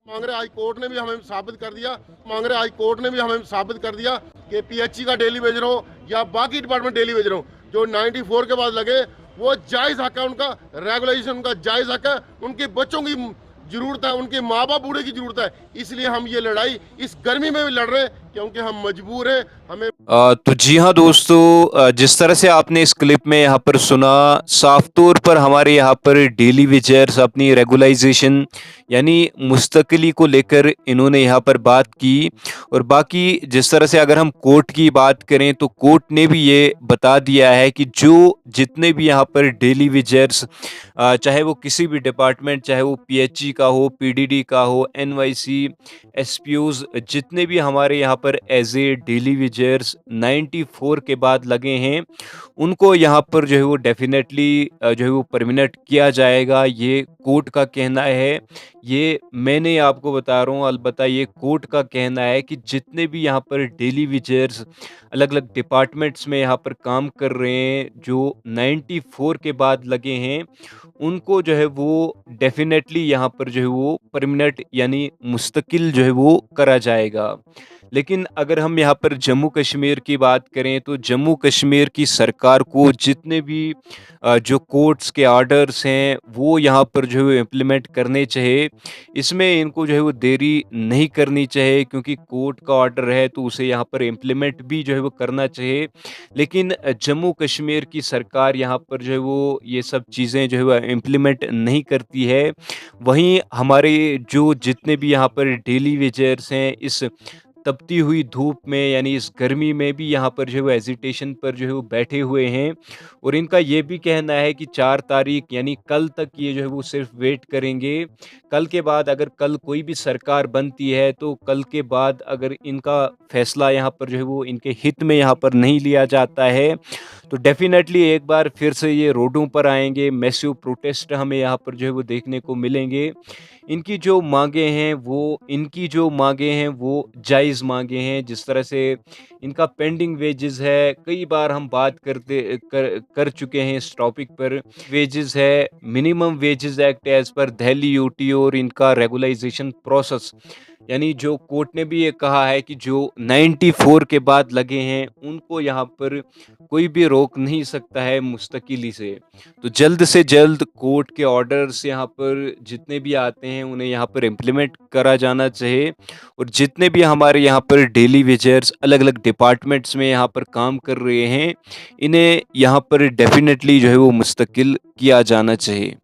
मांग रहे high court ने भी हमें साबित कर दिया मांग रहे हाई कोर्ट ने भी हमें साबित कर दिया कि पीएचई का डेली वेज हो या बाकी डिपार्टमेंट डेली वेज हो जो 94 के बाद लगे वो जायज हक है उनका रेगुलेशन उनका जायज हक है। उनके बच्चों की जरूरत है, उनके माँ बाप बूढ़े की जरूरत है, इसलिए हम ये लड़ाई इस गर्मी में भी लड़ रहे हैं क्योंकि हम मजबूर हैं। हमें तो जी हाँ दोस्तों, जिस तरह से आपने इस क्लिप में यहाँ पर सुना, साफ तौर पर हमारे यहाँ पर डेली वेजर्स अपनी रेगुलाइजेशन यानी मुस्तकिली को लेकर इन्होंने यहाँ पर बात की। और बाकी जिस तरह से अगर हम कोर्ट की बात करें तो कोर्ट ने भी ये बता दिया है कि जो जितने भी यहाँ पर डेली वेजर्स, चाहे वो किसी भी डिपार्टमेंट, चाहे वो पीएचई का हो, पीडीडी का हो, एनवाईसी, एसपीओज, जितने भी हमारे यहाँ पर एज ए डेली वेजर्स 94 के बाद लगे हैं, उनको यहाँ पर जो है वो डेफिनेटली जो है वो परमानेंट किया जाएगा। ये कोर्ट का कहना है, ये मैं नहीं आपको बता रहा हूँ, अलबत्ता ये कोर्ट का कहना है कि जितने भी यहाँ पर डेली वेजर्स अलग अलग डिपार्टमेंट्स में यहाँ पर काम कर रहे हैं, जो 94 के बाद लगे हैं, उनको जो है वो डेफिनेटली यहाँ पर जो है वो परमानेंट यानी मुस्तकिल जो है वो करा जाएगा। लेकिन अगर हम यहाँ पर जम्मू कश्मीर की बात करें तो जम्मू कश्मीर की सरकार को जितने भी जो कोर्ट्स के ऑर्डर्स हैं वो यहाँ पर जो है इम्प्लीमेंट करने चाहिए। इसमें इनको जो है वो देरी नहीं करनी चाहिए, क्योंकि कोर्ट का ऑर्डर है तो उसे यहाँ पर इम्प्लीमेंट भी जो है वो करना चाहिए। लेकिन जम्मू कश्मीर की सरकार यहाँ पर जो है वो ये सब चीज़ें जो है वो इम्प्लीमेंट नहीं करती है। वहीं हमारे जो जितने भी यहाँ पर डेली वेजर्स हैं, इस तपती हुई धूप में यानी इस गर्मी में भी यहाँ पर जो है वो एजिटेशन पर जो है वो बैठे हुए हैं। और इनका ये भी कहना है कि 4 तारीख यानी कल तक ये जो है वो सिर्फ वेट करेंगे। कल के बाद अगर कल कोई भी सरकार बनती है तो कल के बाद अगर इनका फैसला यहाँ पर जो है वो इनके हित में यहाँ पर नहीं लिया जाता है तो डेफिनेटली एक बार फिर से ये रोडों पर आएंगे। मैसिव प्रोटेस्ट हमें यहाँ पर जो है वो देखने को मिलेंगे। इनकी जो मांगे हैं वो जायज़ मांगे हैं। जिस तरह से इनका पेंडिंग वेजेस है, कई बार हम बात कर चुके हैं इस टॉपिक पर। वेजेस है, minimum wages act as per Delhi UT, और इनका रेगुलाइजेशन प्रोसेस यानी जो कोर्ट ने भी ये कहा है कि जो 94 के बाद लगे हैं उनको यहाँ पर कोई भी रोक नहीं सकता है मुस्तकिली से। तो जल्द से जल्द कोर्ट के ऑर्डर्स यहाँ पर जितने भी आते हैं उन्हें यहाँ पर इम्प्लीमेंट करा जाना चाहिए। और जितने भी हमारे यहाँ पर डेली वेजर्स अलग अलग डिपार्टमेंट्स में यहाँ पर काम कर रहे हैं, इन्हें यहाँ पर डेफिनेटली जो है वो मुस्तकिल किया जाना चाहिए।